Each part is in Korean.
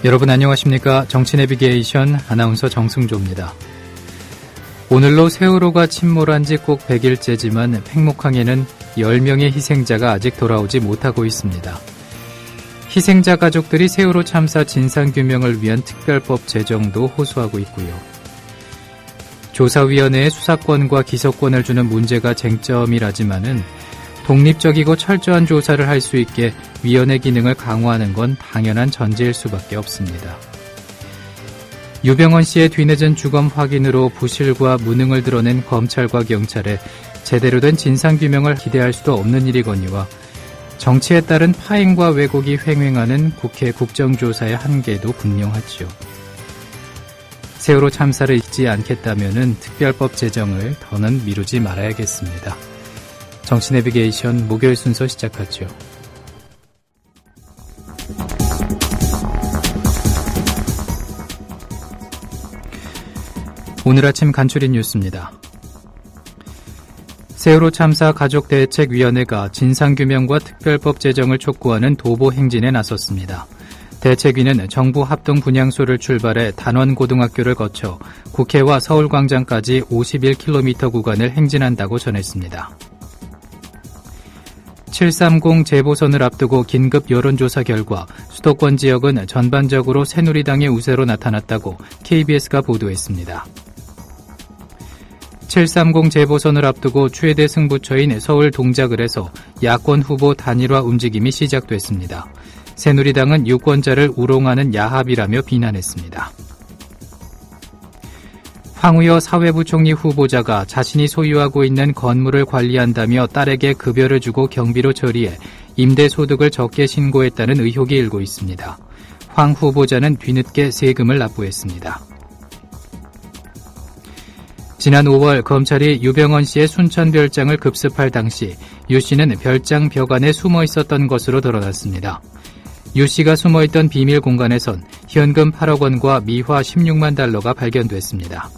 여러분 안녕하십니까? 정치내비게이션 아나운서 정승조입니다. 오늘로 세월호가 침몰한 지 꼭 100일째지만 팽목항에는 10명의 희생자가 아직 돌아오지 못하고 있습니다. 희생자 가족들이 세월호 참사 진상규명을 위한 특별법 제정도 호소하고 있고요. 조사위원회의 수사권과 기소권을 주는 문제가 쟁점이라지만은 독립적이고 철저한 조사를 할 수 있게 위원회 기능을 강화하는 건 당연한 전제일 수밖에 없습니다. 유병헌 씨의 뒤늦은 주검 확인으로 부실과 무능을 드러낸 검찰과 경찰에 제대로 된 진상규명을 기대할 수도 없는 일이거니와 정치에 따른 파행과 왜곡이 횡행하는 국회 국정조사의 한계도 분명하죠. 세월호 참사를 잊지 않겠다면은 특별법 제정을 더는 미루지 말아야겠습니다. 정치 내비게이션 목요일 순서 시작하죠. 오늘 아침 간추린 뉴스입니다. 세월호 참사 가족대책위원회가 진상규명과 특별법 제정을 촉구하는 도보 행진에 나섰습니다. 대책위는 정부 합동분향소를 출발해 단원고등학교를 거쳐 국회와 서울광장까지 51km 구간을 행진한다고 전했습니다. 730 재보선을 앞두고 긴급 여론조사 결과 수도권 지역은 전반적으로 새누리당의 우세로 나타났다고 KBS가 보도했습니다. 730 재보선을 앞두고 최대 승부처인 서울 동작을에서 야권 후보 단일화 움직임이 시작됐습니다. 새누리당은 유권자를 우롱하는 야합이라며 비난했습니다. 황우여 사회부총리 후보자가 자신이 소유하고 있는 건물을 관리한다며 딸에게 급여를 주고 경비로 처리해 임대소득을 적게 신고했다는 의혹이 일고 있습니다. 황 후보자는 뒤늦게 세금을 납부했습니다. 지난 5월 검찰이 유병헌 씨의 순천별장을 급습할 당시 유 씨는 별장 벽 안에 숨어 있었던 것으로 드러났습니다. 유 씨가 숨어있던 비밀 공간에선 현금 8억 원과 미화 16만 달러가 발견됐습니다.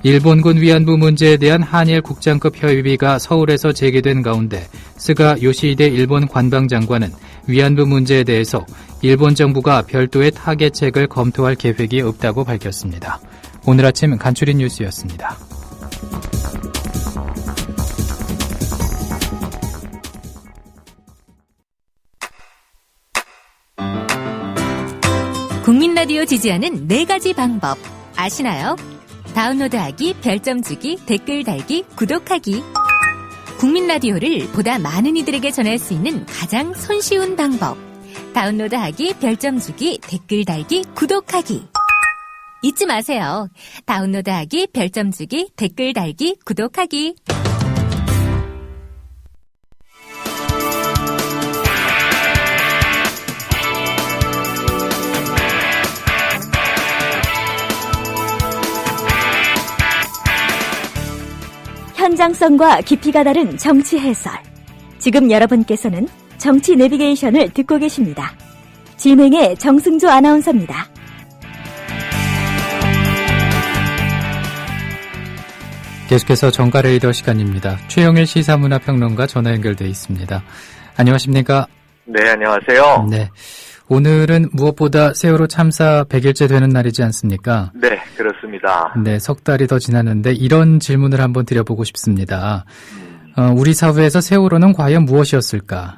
일본군 위안부 문제에 대한 한일 국장급 협의가 서울에서 재개된 가운데 스가 요시히데 일본 관방장관은 위안부 문제에 대해서 일본 정부가 별도의 타개책을 검토할 계획이 없다고 밝혔습니다. 오늘 아침 간추린 뉴스였습니다. 국민라디오 지지하는 4가지 방법 아시나요? 다운로드하기, 별점 주기, 댓글 달기, 구독하기. 국민라디오를 보다 많은 이들에게 전할 수 있는 가장 손쉬운 방법. 다운로드하기, 별점 주기, 댓글 달기, 구독하기. 잊지 마세요. 다운로드하기, 별점 주기, 댓글 달기, 구독하기. 현장성과 깊이가 다른 정치 해설. 지금 여러분께서는 정치 내비게이션을 듣고 계십니다. 진행의 정승조 아나운서입니다. 계속해서 정가레이더 시간입니다. 최영일 시사문화평론가 전화 연결돼 있습니다. 안녕하십니까? 네, 안녕하세요. 네. 오늘은 무엇보다 세월호 참사 100일째 되는 날이지 않습니까? 네, 그렇습니다. 네, 석 달이 더 지났는데 이런 질문을 한번 드려보고 싶습니다. 우리 사회에서 세월호는 과연 무엇이었을까?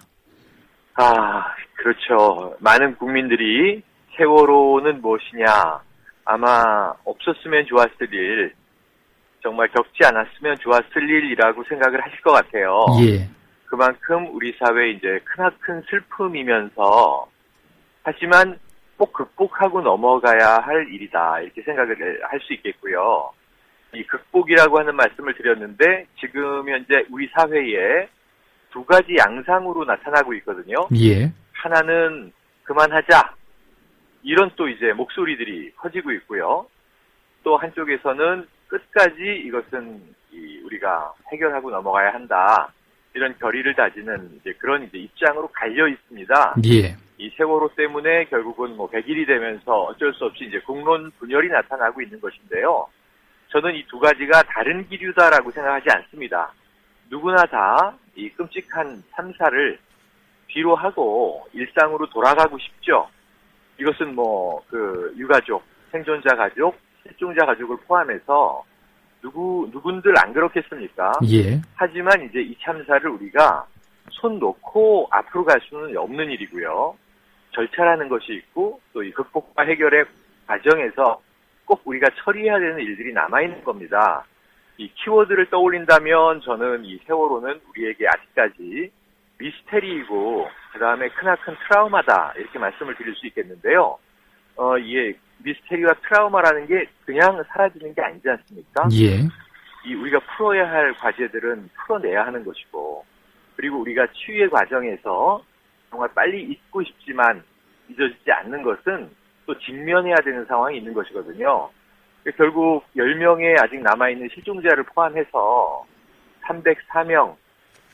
그렇죠. 많은 국민들이 세월호는 무엇이냐, 아마 없었으면 좋았을 일, 정말 겪지 않았으면 좋았을 일이라고 생각을 하실 것 같아요. 예. 그만큼 우리 사회에 이제 크나큰 슬픔이면서 하지만 꼭 극복하고 넘어가야 할 일이다, 이렇게 생각을 할 수 있겠고요. 이 극복이라고 하는 말씀을 드렸는데 지금 현재 우리 사회에 두 가지 양상으로 나타나고 있거든요. 예. 하나는 그만하자, 이런 또 이제 목소리들이 커지고 있고요. 또 한쪽에서는 끝까지 이것은 우리가 해결하고 넘어가야 한다, 이런 결의를 다지는 이제 그런 이제 입장으로 갈려 있습니다. 예. 이 세월호 때문에 결국은 100일이 되면서 어쩔 수 없이 이제 국론 분열이 나타나고 있는 것인데요. 저는 이 두 가지가 다른 기류다라고 생각하지 않습니다. 누구나 다 이 끔찍한 참사를 뒤로 하고 일상으로 돌아가고 싶죠. 이것은 유가족, 생존자 가족, 실종자 가족을 포함해서 누군들 안 그렇겠습니까? 예. 하지만 이제 이 참사를 우리가 손 놓고 앞으로 갈 수는 없는 일이고요. 절차라는 것이 있고 또 이 극복과 해결의 과정에서 꼭 우리가 처리해야 되는 일들이 남아있는 겁니다. 이 키워드를 떠올린다면 저는 이 세월호는 우리에게 아직까지 미스테리이고 그 다음에 크나큰 트라우마다 이렇게 말씀을 드릴 수 있겠는데요. 이게 미스테리와 트라우마라는 게 그냥 사라지는 게 아니지 않습니까? 예. 이 우리가 풀어야 할 과제들은 풀어내야 하는 것이고 그리고 우리가 치유의 과정에서 정말 빨리 잊고 싶지만 잊어지지 않는 것은 또 직면해야 되는 상황이 있는 것이거든요. 결국 10명의 아직 남아있는 실종자를 포함해서 304명,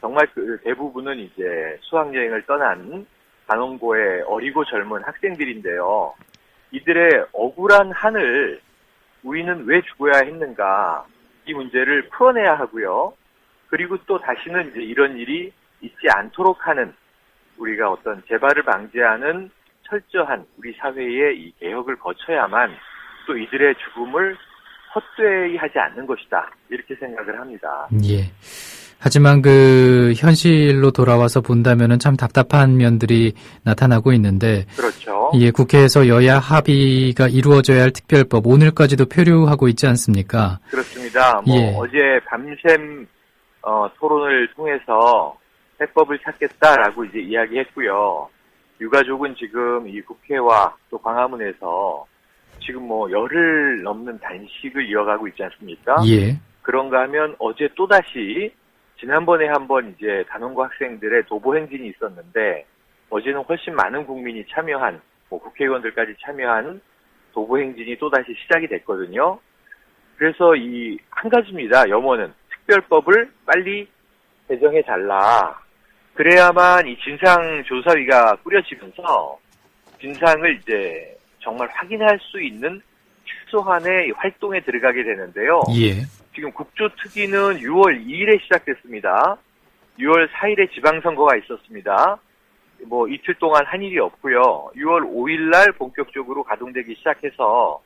정말 그 대부분은 이제 수학여행을 떠난 단원고의 어리고 젊은 학생들인데요. 이들의 억울한 한을 우리는 왜 죽어야 했는가, 이 문제를 풀어내야 하고요. 그리고 또 다시는 이제 이런 일이 있지 않도록 하는 우리가 어떤 재발을 방지하는 철저한 우리 사회의 이 개혁을 거쳐야만 또 이들의 죽음을 헛되이 하지 않는 것이다. 이렇게 생각을 합니다. 예. 하지만 현실로 돌아와서 본다면은 참 답답한 면들이 나타나고 있는데. 그렇죠. 예, 국회에서 여야 합의가 이루어져야 할 특별법, 오늘까지도 표류하고 있지 않습니까? 그렇습니다. 예. 어제 밤샘, 토론을 통해서 해법을 찾겠다라고 이제 이야기했고요. 유가족은 지금 이 국회와 또 광화문에서 지금 열흘 넘는 단식을 이어가고 있지 않습니까? 예. 그런가 하면 어제 또다시 지난번에 한번 이제 단원고 학생들의 도보 행진이 있었는데 어제는 훨씬 많은 국민이 참여한 국회의원들까지 참여한 도보 행진이 또다시 시작이 됐거든요. 그래서 이 한 가지입니다. 염원은 특별법을 빨리 개정해 달라. 그래야만 이 진상조사위가 꾸려지면서 진상을 이제 정말 확인할 수 있는 최소한의 활동에 들어가게 되는데요. 예. 지금 국조특위는 6월 2일에 시작됐습니다. 6월 4일에 지방선거가 있었습니다. 이틀 동안 한 일이 없고요. 6월 5일 날 본격적으로 가동되기 시작해서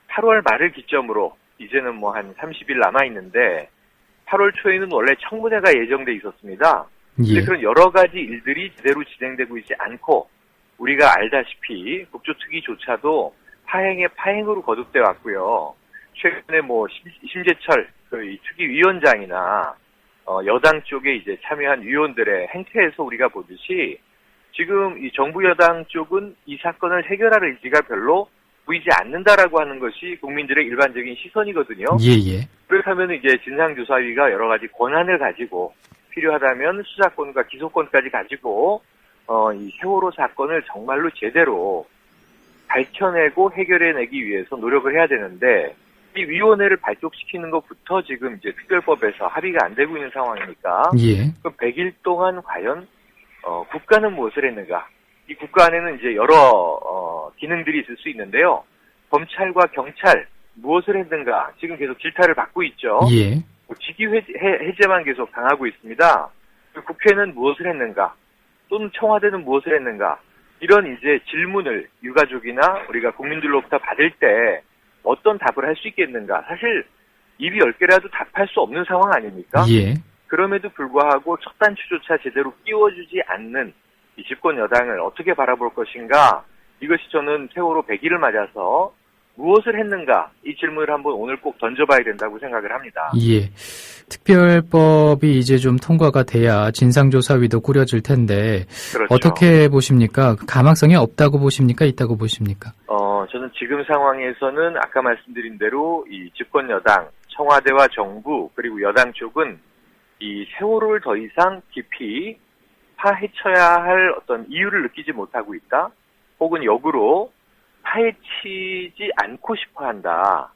8월 말을 기점으로 이제는 한 30일 남아있는데 8월 초에는 원래 청문회가 예정돼 있었습니다. 예. 그런 여러 가지 일들이 제대로 진행되고 있지 않고 우리가 알다시피 국조특위조차도 파행에 파행으로 거듭돼 왔고요. 최근에 심재철 이 특위위원장이나 여당 쪽에 이제 참여한 위원들의 행태에서 우리가 보듯이 지금 이 정부 여당 쪽은 이 사건을 해결할 의지가 별로 보이지 않는다라고 하는 것이 국민들의 일반적인 시선이거든요. 예. 그렇다면 이제 진상조사위가 여러 가지 권한을 가지고 필요하다면 수사권과 기소권까지 가지고 이 세월호 사건을 정말로 제대로 밝혀내고 해결해내기 위해서 노력을 해야 되는데 이 위원회를 발족시키는 것부터 지금 이제 특별법에서 합의가 안 되고 있는 상황이니까 예. 100일 동안 과연 국가는 무엇을 했는가? 이 국가 안에는 이제 여러 기능들이 있을 수 있는데요. 검찰과 경찰 무엇을 했는가? 지금 계속 질타를 받고 있죠. 예. 직위 해제만 계속 당하고 있습니다. 국회는 무엇을 했는가? 또는 청와대는 무엇을 했는가? 이런 이제 질문을 유가족이나 우리가 국민들로부터 받을 때 어떤 답을 할 수 있겠는가? 사실 입이 10개라도 답할 수 없는 상황 아닙니까? 예. 그럼에도 불구하고 첫 단추조차 제대로 끼워주지 않는 이 집권 여당을 어떻게 바라볼 것인가? 이것이 저는 세월호 100일을 맞아서 무엇을 했는가? 이 질문을 한번 오늘 꼭 던져봐야 된다고 생각을 합니다. 예. 특별법이 이제 좀 통과가 돼야 진상조사위도 꾸려질 텐데 그렇죠. 어떻게 보십니까? 가망성이 없다고 보십니까? 있다고 보십니까? 저는 지금 상황에서는 아까 말씀드린 대로 이 집권 여당, 청와대와 정부 그리고 여당 쪽은 이 세월호를 더 이상 깊이 파헤쳐야 할 어떤 이유를 느끼지 못하고 있다. 혹은 역으로 파헤치지 않고 싶어 한다.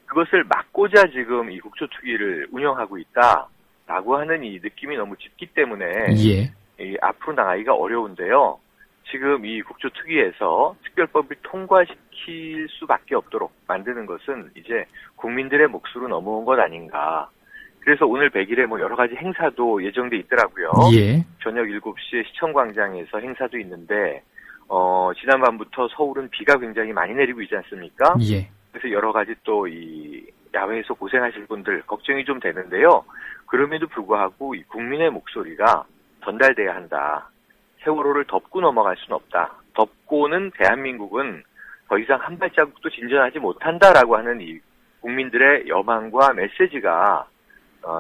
그것을 막고자 지금 이 국조특위를 운영하고 있다라고 하는 이 느낌이 너무 짙기 때문에 예. 이 앞으로 나가기가 어려운데요. 지금 이 국조특위에서 특별법을 통과시킬 수밖에 없도록 만드는 것은 이제 국민들의 몫으로 넘어온 것 아닌가. 그래서 오늘 100일에 뭐 여러 가지 행사도 예정돼 있더라고요. 예. 저녁 7시에 시청광장에서 행사도 있는데, 지난밤부터 서울은 비가 굉장히 많이 내리고 있지 않습니까? 예. 그래서 여러 가지 또 이 야외에서 고생하실 분들 걱정이 좀 되는데요. 그럼에도 불구하고 이 국민의 목소리가 전달돼야 한다. 세월호를 덮고 넘어갈 수는 없다. 덮고는 대한민국은 더 이상 한 발자국도 진전하지 못한다라고 하는 이 국민들의 여망과 메시지가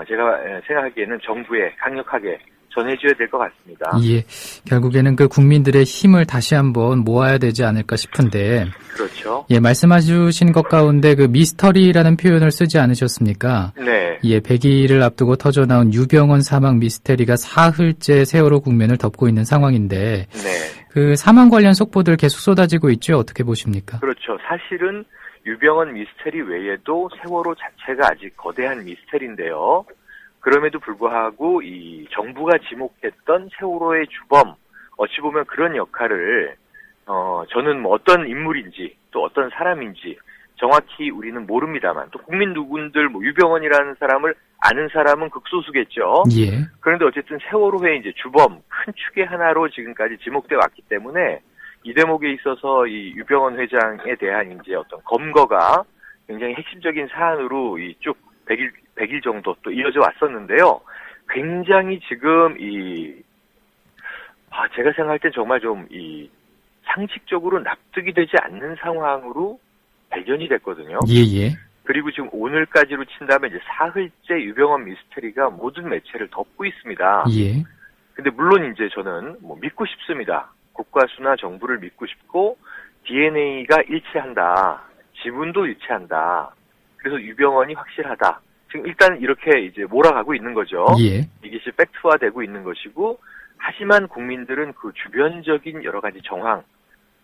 제가 생각하기에는 정부에 강력하게 전해줘야 될 것 같습니다. 예. 결국에는 그 국민들의 힘을 다시 한번 모아야 되지 않을까 싶은데. 그렇죠. 예, 말씀해주신 것 가운데 그 미스터리라는 표현을 쓰지 않으셨습니까? 네. 예, 100일을 앞두고 터져나온 유병헌 사망 미스터리가 사흘째 세월호 국면을 덮고 있는 상황인데. 네. 그 사망 관련 속보들 계속 쏟아지고 있죠? 어떻게 보십니까? 그렇죠. 사실은 유병헌 미스터리 외에도 세월호 자체가 아직 거대한 미스터리인데요. 그럼에도 불구하고 이 정부가 지목했던 세월호의 주범, 어찌 보면 그런 역할을 저는 뭐 어떤 인물인지 또 어떤 사람인지 정확히 우리는 모릅니다만 또 국민 누군들 뭐 유병헌이라는 사람을 아는 사람은 극소수겠죠. 예. 그런데 어쨌든 세월호의 이제 주범 큰 축의 하나로 지금까지 지목돼 왔기 때문에 이 대목에 있어서 이 유병헌 회장에 대한 이제 어떤 검거가 굉장히 핵심적인 사안으로 이 쭉 100일 정도 또 이어져 왔었는데요. 굉장히 지금 제가 생각할 땐 정말 좀 상식적으로 납득이 되지 않는 상황으로 발견이 됐거든요. 예. 그리고 지금 오늘까지로 친다면 이제 사흘째 유병헌 미스터리가 모든 매체를 덮고 있습니다. 예. 근데 물론 이제 저는 뭐 믿고 싶습니다. 국가수나 정부를 믿고 싶고 DNA가 일치한다. 지문도 일치한다. 그래서 유병헌이 확실하다. 지금 일단 이렇게 이제 몰아가고 있는 거죠. 예. 이것이 팩트화되고 있는 것이고, 하지만 국민들은 그 주변적인 여러 가지 정황,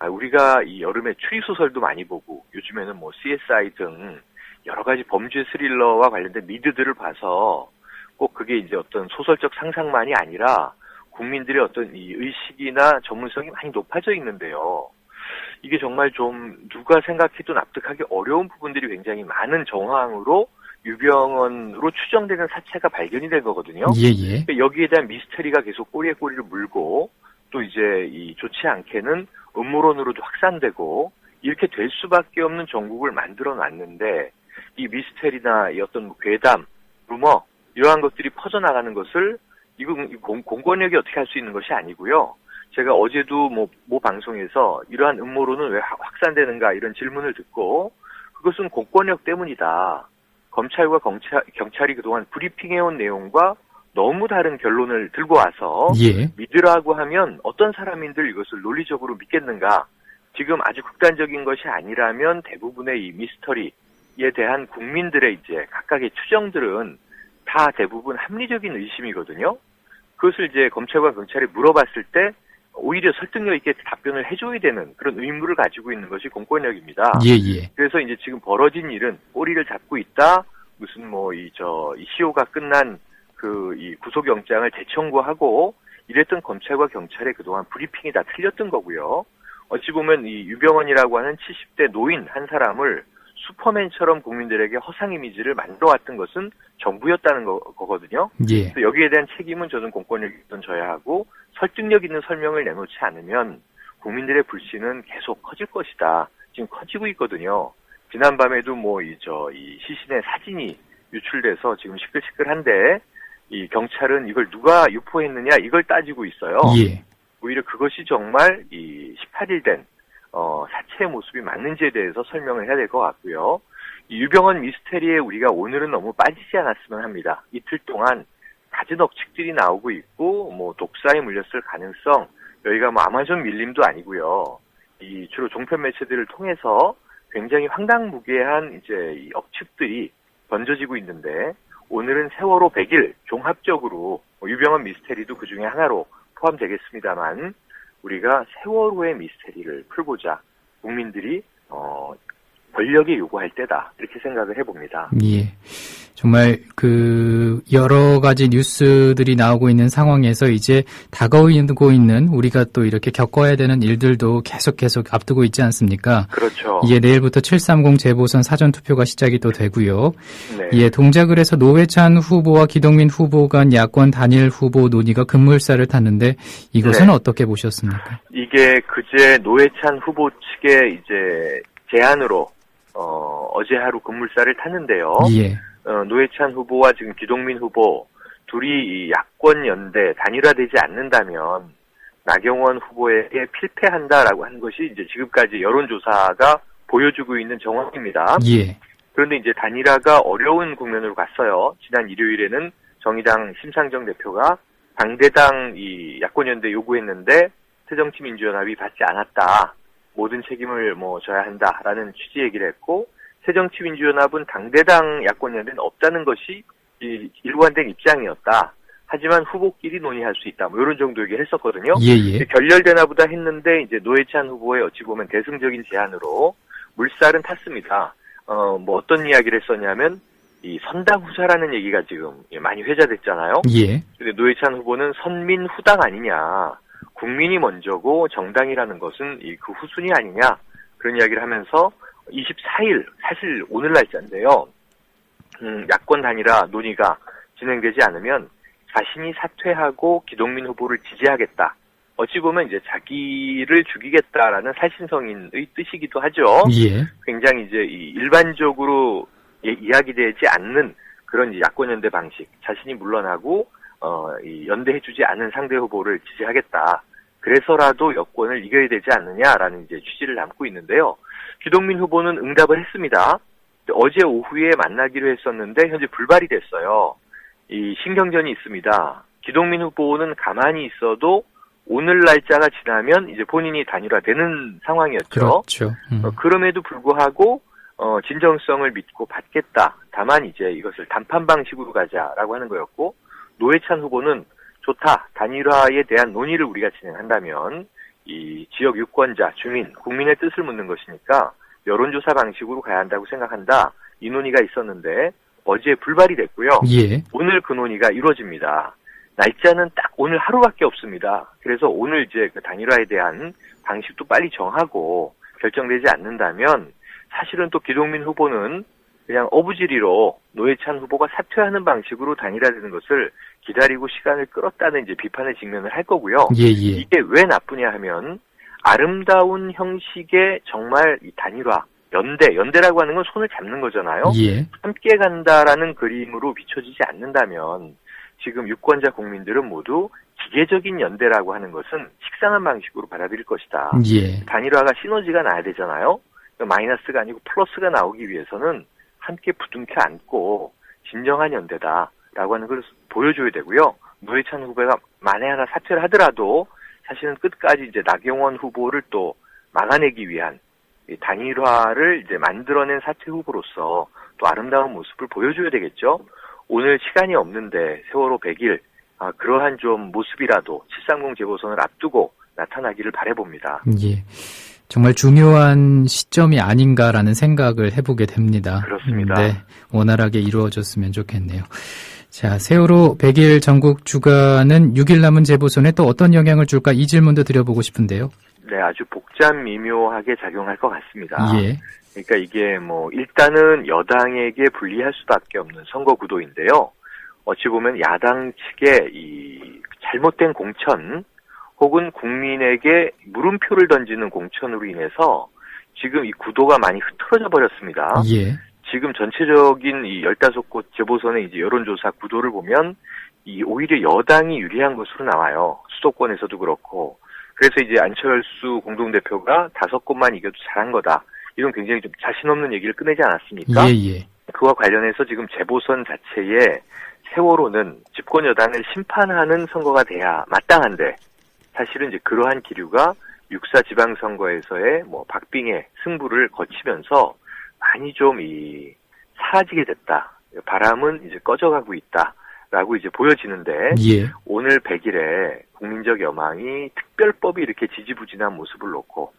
우리가 이 여름에 추리소설도 많이 보고, 요즘에는 뭐 CSI 등 여러 가지 범죄 스릴러와 관련된 미드들을 봐서 꼭 그게 이제 어떤 소설적 상상만이 아니라 국민들의 어떤 이 의식이나 전문성이 많이 높아져 있는데요. 이게 정말 좀 누가 생각해도 납득하기 어려운 부분들이 굉장히 많은 정황으로 유병헌으로 추정되는 사체가 발견이 된 거거든요. 예. 여기에 대한 미스터리가 계속 꼬리에 꼬리를 물고 또 이제 이 좋지 않게는 음모론으로도 확산되고 이렇게 될 수밖에 없는 전국을 만들어 놨는데 이 미스터리나 이 어떤 괴담, 루머 이러한 것들이 퍼져나가는 것을 공권력이 어떻게 할 수 있는 것이 아니고요. 제가 어제도 모 방송에서 이러한 음모론은 왜 확산되는가 이런 질문을 듣고 그것은 공권력 때문이다. 검찰과 경찰이 그동안 브리핑해온 내용과 너무 다른 결론을 들고 와서 믿으라고 하면 어떤 사람인들 이것을 논리적으로 믿겠는가. 지금 아주 극단적인 것이 아니라면 대부분의 이 미스터리에 대한 국민들의 이제 각각의 추정들은 다 대부분 합리적인 의심이거든요. 그것을 이제 검찰과 경찰에 물어봤을 때 오히려 설득력 있게 답변을 해줘야 되는 그런 의무를 가지고 있는 것이 공권력입니다. 그래서 이제 지금 벌어진 일은 꼬리를 잡고 있다. 무슨 이 시효가 끝난 이 구속영장을 재청구하고 이랬던 검찰과 경찰의 그동안 브리핑이 다 틀렸던 거고요. 어찌 보면 이 유병헌이라고 하는 70대 노인 한 사람을 슈퍼맨처럼 국민들에게 허상 이미지를 만들어왔던 것은 정부였다는 거거든요. 그래서 여기에 대한 책임은 저는 공권력이든 져야 하고 설득력 있는 설명을 내놓지 않으면 국민들의 불신은 계속 커질 것이다. 지금 커지고 있거든요. 지난밤에도 이 시신의 사진이 유출돼서 지금 시끌시끌한데 이 경찰은 이걸 누가 유포했느냐 이걸 따지고 있어요. 오히려 그것이 정말 이 18일 된 사체의 모습이 맞는지에 대해서 설명을 해야 될 것 같고요. 이 유병헌 미스테리에 우리가 오늘은 너무 빠지지 않았으면 합니다. 이틀 동안 갖은 억측들이 나오고 있고 독사에 물렸을 가능성 여기가 아마존 밀림도 아니고요. 이 주로 종편 매체들을 통해서 굉장히 황당무계한 이제 이 억측들이 던져지고 있는데 오늘은 세월호 100일 종합적으로 유병헌 미스테리도 그 중에 하나로 포함되겠습니다만 우리가 세월호의 미스테리를 풀고자 국민들이 권력이 요구할 때다. 이렇게 생각을 해봅니다. 예. 정말 여러 가지 뉴스들이 나오고 있는 상황에서 이제 다가오고 있는 우리가 또 이렇게 겪어야 되는 일들도 계속 앞두고 있지 않습니까? 그렇죠. 예, 내일부터 730 재보선 사전투표가 시작이 또 되고요. 네. 예, 동작을 해서 노회찬 후보와 기동민 후보 간 야권 단일 후보 논의가 급물살을 탔는데 이것은 네. 어떻게 보셨습니까? 이게 그제 노회찬 후보 측의 이제 제안으로 어제 하루 급물살을 탔는데요. 예. 노회찬 후보와 지금 기동민 후보 둘이 이 야권 연대 단일화되지 않는다면 나경원 후보에게 필패한다라고 하는 것이 이제 지금까지 여론조사가 보여주고 있는 정황입니다. 예. 그런데 이제 단일화가 어려운 국면으로 갔어요. 지난 일요일에는 정의당 심상정 대표가 당대당 이 야권 연대 요구했는데 새정치민주연합이 받지 않았다. 모든 책임을 져야 한다라는 취지 얘기를 했고 새정치민주연합은 당대당 야권연대는 없다는 것이 일관된 입장이었다. 하지만 후보끼리 논의할 수 있다. 이런 정도 얘기를 했었거든요. 예. 결렬되나 보다 했는데 이제 노회찬 후보의 어찌 보면 대승적인 제안으로 물살은 탔습니다. 어떤 이야기를 했었냐면 이 선당후사라는 얘기가 지금 많이 회자됐잖아요. 예. 근데 노회찬 후보는 선민후당 아니냐. 국민이 먼저고 정당이라는 것은 그 후순위 아니냐. 그런 이야기를 하면서 24일, 사실 오늘 날짜인데요. 야권 단일화 논의가 진행되지 않으면 자신이 사퇴하고 기동민 후보를 지지하겠다. 어찌 보면 이제 자기를 죽이겠다라는 살신성인의 뜻이기도 하죠. 예. 굉장히 이제 일반적으로 이야기되지 않는 그런 야권 연대 방식. 자신이 물러나고 연대해주지 않은 상대 후보를 지지하겠다. 그래서라도 여권을 이겨야 되지 않느냐라는 이제 취지를 담고 있는데요. 기동민 후보는 응답을 했습니다. 어제 오후에 만나기로 했었는데 현재 불발이 됐어요. 이 신경전이 있습니다. 기동민 후보는 가만히 있어도 오늘 날짜가 지나면 이제 본인이 단일화되는 상황이었죠. 그렇죠. 그럼에도 불구하고 진정성을 믿고 받겠다. 다만 이제 이것을 단판 방식으로 가자라고 하는 거였고 노회찬 후보는 좋다. 단일화에 대한 논의를 우리가 진행한다면 이 지역 유권자, 주민, 국민의 뜻을 묻는 것이니까 여론조사 방식으로 가야 한다고 생각한다. 이 논의가 있었는데 어제 불발이 됐고요. 예. 오늘 그 논의가 이루어집니다. 날짜는 딱 오늘 하루밖에 없습니다. 그래서 오늘 이제 그 단일화에 대한 방식도 빨리 정하고 결정되지 않는다면 사실은 또 기동민 후보는 그냥 어부지리로 노회찬 후보가 사퇴하는 방식으로 단일화되는 것을 기다리고 시간을 끌었다는 이제 비판의 직면을 할 거고요. 예. 이게 왜 나쁘냐 하면 아름다운 형식의 정말 이 단일화, 연대라고 하는 건 손을 잡는 거잖아요. 예. 함께 간다라는 그림으로 비춰지지 않는다면 지금 유권자 국민들은 모두 기계적인 연대라고 하는 것은 식상한 방식으로 받아들일 것이다. 예. 단일화가 시너지가 나야 되잖아요. 마이너스가 아니고 플러스가 나오기 위해서는 함께 부둥켜 안고 진정한 연대다라고 하는 걸 보여줘야 되고요. 노회찬 후보가 만에 하나 사퇴를 하더라도 사실은 끝까지 이제 나경원 후보를 또 막아내기 위한 단일화를 이제 만들어낸 사퇴 후보로서 또 아름다운 모습을 보여줘야 되겠죠. 오늘 시간이 없는데 세월호 100일 그러한 좀 모습이라도 730 재보선을 앞두고 나타나기를 바라봅니다. 예. 정말 중요한 시점이 아닌가라는 생각을 해보게 됩니다. 그렇습니다. 네, 원활하게 이루어졌으면 좋겠네요. 자, 세월호 100일 전국 주간은 6일 남은 재보선에 또 어떤 영향을 줄까 이 질문도 드려보고 싶은데요. 네, 아주 복잡미묘하게 작용할 것 같습니다. 예. 그러니까 이게 일단은 여당에게 불리할 수밖에 없는 선거 구도인데요. 어찌 보면 야당 측의 이 잘못된 공천 혹은 국민에게 물음표를 던지는 공천으로 인해서 지금 이 구도가 많이 흐트러져 버렸습니다. 예. 지금 전체적인 이 15곳 재보선의 이제 여론조사 구도를 보면 오히려 여당이 유리한 것으로 나와요. 수도권에서도 그렇고. 그래서 이제 안철수 공동대표가 5곳만 이겨도 잘한 거다. 이런 굉장히 좀 자신 없는 얘기를 꺼내지 않았습니까? 예. 그와 관련해서 지금 재보선 자체에 세월호는 집권 여당을 심판하는 선거가 돼야 마땅한데 사실은 이제 그러한 기류가 6.4 지방선거에서의 박빙의 승부를 거치면서 많이 좀 사라지게 됐다. 바람은 이제 꺼져가고 있다라고 이제 보여지는데 예. 오늘 100일에 국민적 여망이 특별법이 이렇게 지지부진한 모습을 놓고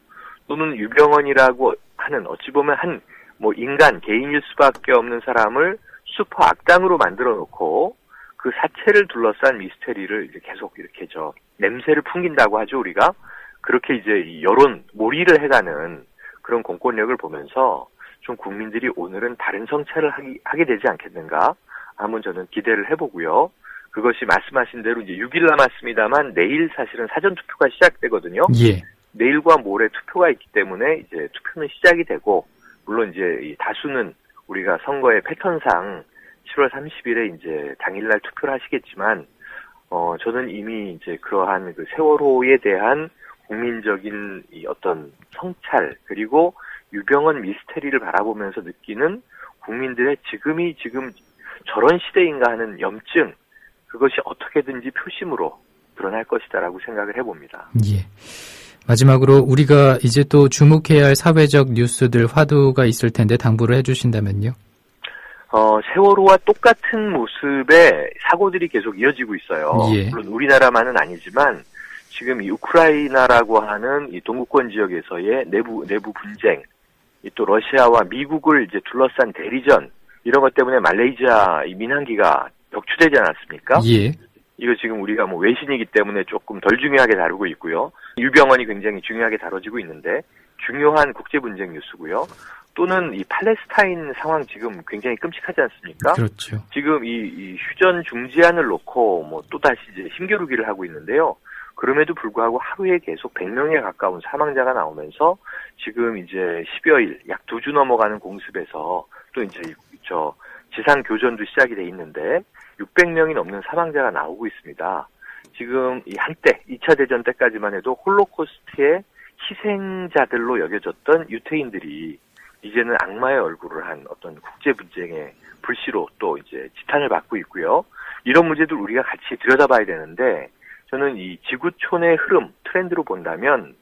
또는 유병헌이라고 하는 어찌 보면 한 뭐 인간, 개인일 수밖에 없는 사람을 슈퍼 악당으로 만들어 놓고 그 사체를 둘러싼 미스테리를 이제 계속 이렇게 냄새를 풍긴다고 하죠, 우리가. 그렇게 이제 이 여론 몰이를 해가는 그런 공권력을 보면서 좀 국민들이 오늘은 다른 성찰을 하게 되지 않겠는가? 한번 저는 기대를 해보고요. 그것이 말씀하신 대로 이제 6일 남았습니다만 내일 사실은 사전투표가 시작되거든요. 예. 내일과 모레 투표가 있기 때문에 이제 투표는 시작이 되고, 물론 이제 이 다수는 우리가 선거의 패턴상 7월 30일에 이제 당일날 투표를 하시겠지만, 저는 이미 이제 그러한 그 세월호에 대한 국민적인 이 어떤 성찰, 그리고 유병헌 미스테리를 바라보면서 느끼는 국민들의 지금 저런 시대인가 하는 염증, 그것이 어떻게든지 표심으로 드러날 것이다라고 생각을 해봅니다. 예. 마지막으로 우리가 이제 또 주목해야 할 사회적 뉴스들 화두가 있을 텐데 당부를 해주신다면요. 세월호와 똑같은 모습의 사고들이 계속 이어지고 있어요. 예. 물론 우리나라만은 아니지만 지금 이 우크라이나라고 하는 이 동구권 지역에서의 내부 분쟁, 또 러시아와 미국을 이제 둘러싼 대리전, 이런 것 때문에 말레이시아 이 민항기가 격추되지 않았습니까? 예. 이거 지금 우리가 뭐 외신이기 때문에 조금 덜 중요하게 다루고 있고요. 유병헌이 굉장히 중요하게 다뤄지고 있는데 중요한 국제 분쟁 뉴스고요. 또는 이 팔레스타인 상황 지금 굉장히 끔찍하지 않습니까? 그렇죠. 지금 이 휴전 중지안을 놓고 뭐 또다시 이제 힘겨루기를 하고 있는데요. 그럼에도 불구하고 하루에 계속 100명에 가까운 사망자가 나오면서 지금 이제 10여일, 약 2주 넘어가는 공습에서 또 이제 지상 교전도 시작이 돼 있는데 600명이 넘는 사망자가 나오고 있습니다. 지금 이 한때 2차 대전 때까지만 해도 홀로코스트의 희생자들로 여겨졌던 유태인들이 이제는 악마의 얼굴을 한 어떤 국제 분쟁의 불씨로 또 이제 지탄을 받고 있고요. 이런 문제들 우리가 같이 들여다봐야 되는데, 저는 이 지구촌의 흐름, 트렌드로 본다면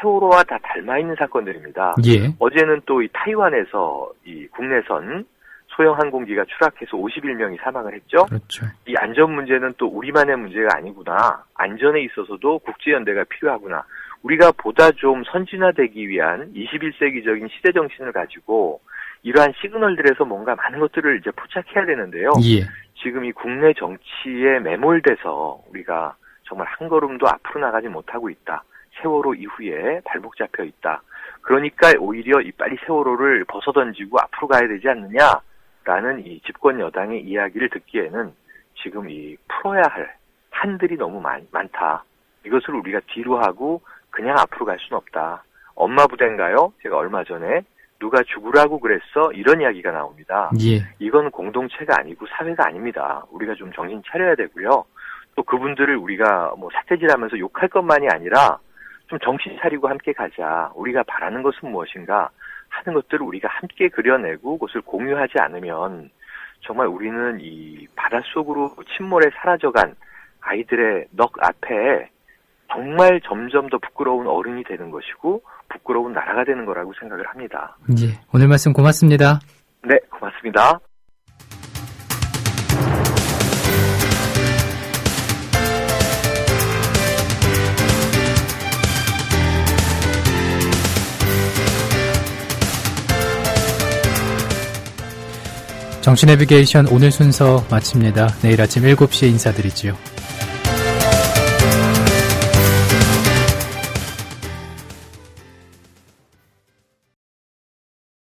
세월호와 다 닮아 있는 사건들입니다. 예. 어제는 또 이 타이완에서 이 국내선 소형 항공기가 추락해서 51명이 사망을 했죠. 그렇죠. 이 안전 문제는 또 우리만의 문제가 아니구나. 안전에 있어서도 국제연대가 필요하구나. 우리가 보다 좀 선진화되기 위한 21세기적인 시대 정신을 가지고 이러한 시그널들에서 뭔가 많은 것들을 이제 포착해야 되는데요. 예. 지금 이 국내 정치에 매몰돼서 우리가 정말 한 걸음도 앞으로 나가지 못하고 있다. 세월호 이후에 발목 잡혀 있다. 그러니까 오히려 이 빨리 세월호를 벗어던지고 앞으로 가야 되지 않느냐라는 이 집권 여당의 이야기를 듣기에는 지금 이 풀어야 할 한들이 너무 많다. 이것을 우리가 뒤로 하고 그냥 앞으로 갈 수는 없다. 엄마 부대인가요? 제가 얼마 전에 누가 죽으라고 그랬어? 이런 이야기가 나옵니다. 예. 이건 공동체가 아니고 사회가 아닙니다. 우리가 좀 정신 차려야 되고요. 또 그분들을 우리가 뭐 사태질하면서 욕할 것만이 아니라 좀 정신 차리고 함께 가자. 우리가 바라는 것은 무엇인가 하는 것들을 우리가 함께 그려내고 그것을 공유하지 않으면 정말 우리는 이 바닷속으로 침몰에 사라져간 아이들의 넋 앞에 정말 점점 더 부끄러운 어른이 되는 것이고 부끄러운 나라가 되는 거라고 생각을 합니다. 예. 오늘 말씀 고맙습니다. 네, 고맙습니다. 정치 내비게이션 오늘 순서 마칩니다. 내일 아침 7시에 인사드리지요.